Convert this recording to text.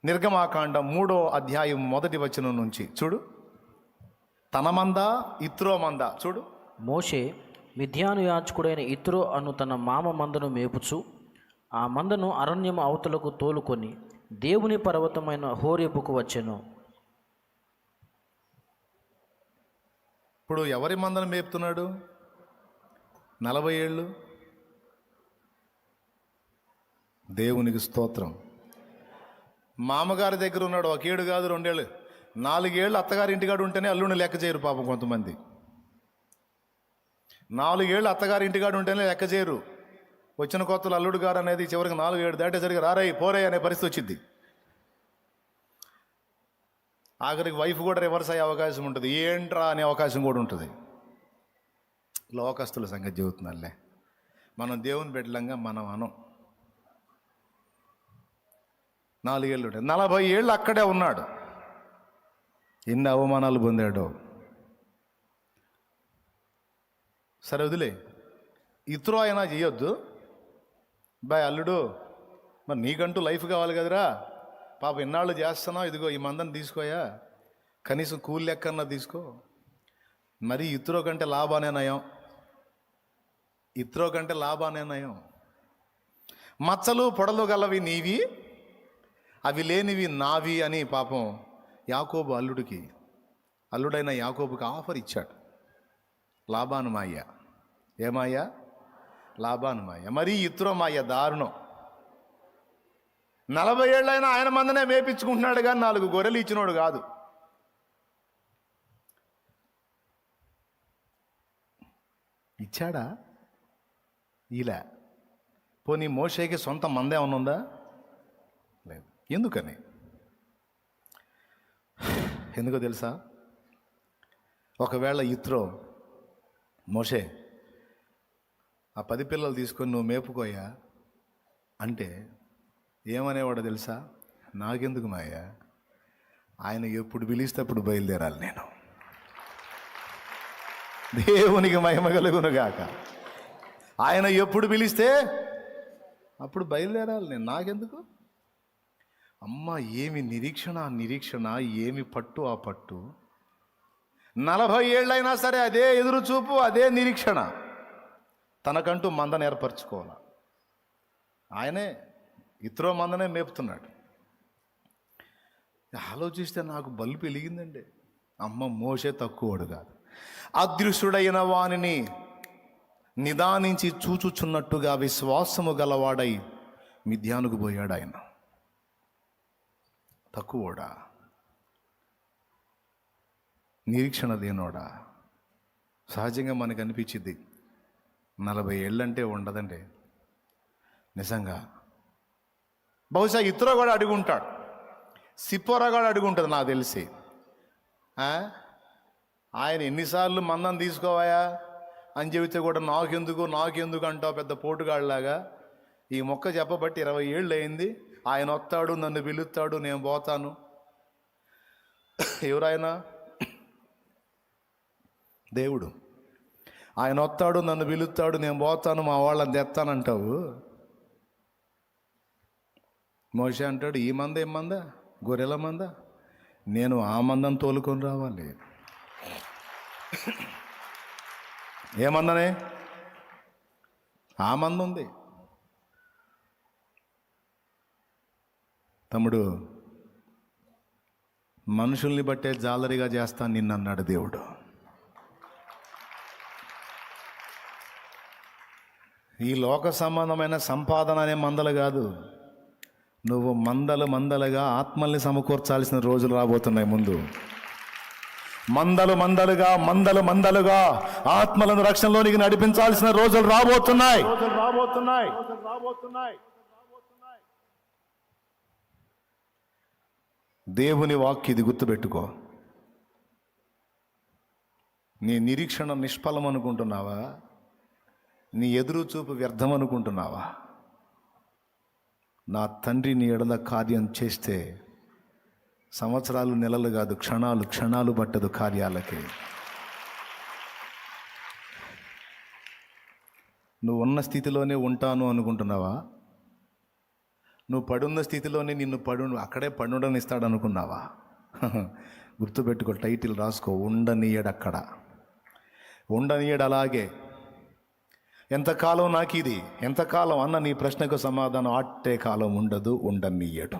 నిర్గమాకాండం 3వ అధ్యాయం 1వ వచనం నుంచి చూడు. తన మంద ఇత్రో మంద చూడు. మోషే మిద్యాను యాజకుడైన ఇత్రో అను తన మామ మందను మేపుచు ఆ మందను అరణ్యము అవతలకు తోలుకొని దేవుని పర్వతమైన హోరేబుకు వచ్చెను. ఇప్పుడు ఎవరి మందను మేపుతున్నాడు? 40 ఏళ్ళు. దేవునికి స్తోత్రం. మామగారి దగ్గర ఉన్నాడు, 1 ఏడు కాదు 2 ఏళ్ళు, 4 ఏళ్ళు అత్తగారి ఇంటికాడు ఉంటేనే అల్లుడిని లెక్క చేయరు పాపం కొంతమంది. 4 ఏళ్ళు అత్తగారి ఇంటికాడు ఉంటేనే లెక్క చేయరు. వచ్చిన కొత్తలు అల్లుడు గారు అనేది చివరికి 4 ఏళ్ళు దాటేసరికి రారై పోరై అనే పరిస్థితి వచ్చింది. ఆఖరికి వైఫ్ కూడా రివర్స్ అయ్యే అవకాశం ఉంటుంది, ఏంట్రా అనే అవకాశం కూడా ఉంటుంది. లోకస్తుల సంగతి చెబుతున్నారులే, మనం దేవుని బిడ్డలంగా మనం అనం. 4 ఏళ్ళు ఉంటాయి, 40 ఏళ్ళు అక్కడే ఉన్నాడు. ఎన్ని అవమానాలు పొందాడో. సరే వదిలే, ఇతరు అయినా చేయొద్దు బాయ్ అల్లుడు, మరి నీకంటూ లైఫ్ కావాలి కదరా పాప, ఎన్నాళ్ళు చేస్తున్నావు, ఇదిగో ఈ మందని తీసుకోయా, కనీసం కూలి లెక్కన్నా తీసుకో. మరి ఇతరో కంటే లాభానే నయం, ఇతరో కంటే లాభానే నయం. మచ్చలు పొడలు గలవి నీవి, అవి లేనివి నావి అని పాపం యాకోబు అల్లుడైన యాకోబుకి ఆఫర్ ఇచ్చాడు. లాబాను మాయ. ఏమాయ? లాబాను మాయ. మరి ఇతరో మాయ దారుణం. 40 ఏళ్ళైనా ఆయన మందనే మేపించుకుంటున్నాడు కానీ 4 గొర్రెలు ఇచ్చినోడు కాదు. ఇచ్చాడా? ఇలా పోనీ మోషేకి సొంత మంద ఏమన్నా ఉందా? లేదు. ఎందుకని? ఎందుకో తెలుసా? ఒకవేళ ఇత్రో మోషే ఆ 10 పిల్లలు తీసుకొని నువ్వు మేపుకోయా అంటే ఏమనేవాడో తెలుసా? నాకెందుకు మాయా, ఆయన ఎప్పుడు పిలిస్తే అప్పుడు బయలుదేరాలి నేను. దేవునికి మహిమ కలుగునుగాక. ఆయన ఎప్పుడు పిలిస్తే అప్పుడు బయలుదేరాలి నేను, నాకెందుకు? అమ్మ ఏమి నిరీక్షణ, ఏమి పట్టు ఆ పట్టు. 40 ఏళ్ళైనా సరే అదే ఎదురు చూపు, అదే నిరీక్షణ. తనకంటూ మందను ఏర్పరచుకోవాలి. ఆయనే ఇతరో మందనే మేపుతున్నాడు. ఆలోచిస్తే నాకు బల్బు వెలిగిందండి. అమ్మ మోషే తక్కువడు కాదు, అదృశ్యుడైన వానిని నిదానించి చూచుచున్నట్టుగా విశ్వాసము గలవాడై మిద్యానుకు పోయాడు. ఆయన తక్కువడా, నిరీక్షణ లేనోడా? సహజంగా మనకు అనిపించింది 40 ఏళ్ళంటే ఉండదండి నిజంగా. బహుశా ఇతర కూడా అడుగుంటాడు, సిప్పోరా కూడా అడుగుంటుంది నాకు తెలిసి. ఆయన ఎన్నిసార్లు మందం తీసుకోవాయా అని చెబితే కూడా నాకెందుకు అంటావు పెద్ద పోటుగాళ్ళలాగా. ఈ మొక్క చెప్పబట్టి 20 ఏళ్ళు అయింది. ఆయన వస్తాడు, నన్ను పిలుస్తాడు, నేను పోతాను. ఎవరైనా దేవుడు, ఆయన వస్తాడు, నన్ను పిలుస్తాడు, నేను పోతాను, మా వాళ్ళని తెస్తానంటావు. మోషే అంటాడు, ఈ మంద ఏం మంద? గొర్రెల మంద. నేను ఆ మందను తోలుకొని రావాలి. ఏమందనే? ఆ మంద ఉంది. తమ్ముడు, మనుషుల్ని బట్టే జాలరిగా చేస్తాను నిన్నన్నాడు దేవుడు. ఈ లోక సంబంధమైన సంపాదన అనే మందలు కాదు, నువ్వు మందలుగా ఆత్మల్ని సమకూర్చాల్సిన రోజులు రాబోతున్నాయి ముందు. మందలుగా ఆత్మలను రక్షణలోనికి నడిపించాల్సిన రోజులు రాబోతున్నాయి. దేవుని వాక్యం ఇది గుర్తుపెట్టుకో. నీ నిరీక్షణ నిష్ఫలం అనుకుంటున్నావా? నీ ఎదురు చూపు వ్యర్థం అనుకుంటున్నావా? నా తండ్రి నీ ఎడల కార్యం చేస్తే సంవత్సరాలు, నెలలు కాదు, క్షణాలు పట్టదు కార్యాలకి. నువ్వు ఉన్న స్థితిలోనే ఉంటాను అనుకుంటున్నావా? నువ్వు పడున్న స్థితిలోనే నిన్ను అక్కడే పడుండనిస్తాడు అనుకున్నావా? గుర్తుపెట్టుకో, టైటిల్ రాసుకో, ఉండనీయడక్కడ, ఉండనీయడు. అలాగే ఎంతకాలం నాకు ఇది, ఎంతకాలం అన్న నీ ప్రశ్నకు సమాధానం, ఆట్టే కాలం ఉండదు, ఉండనీయడు.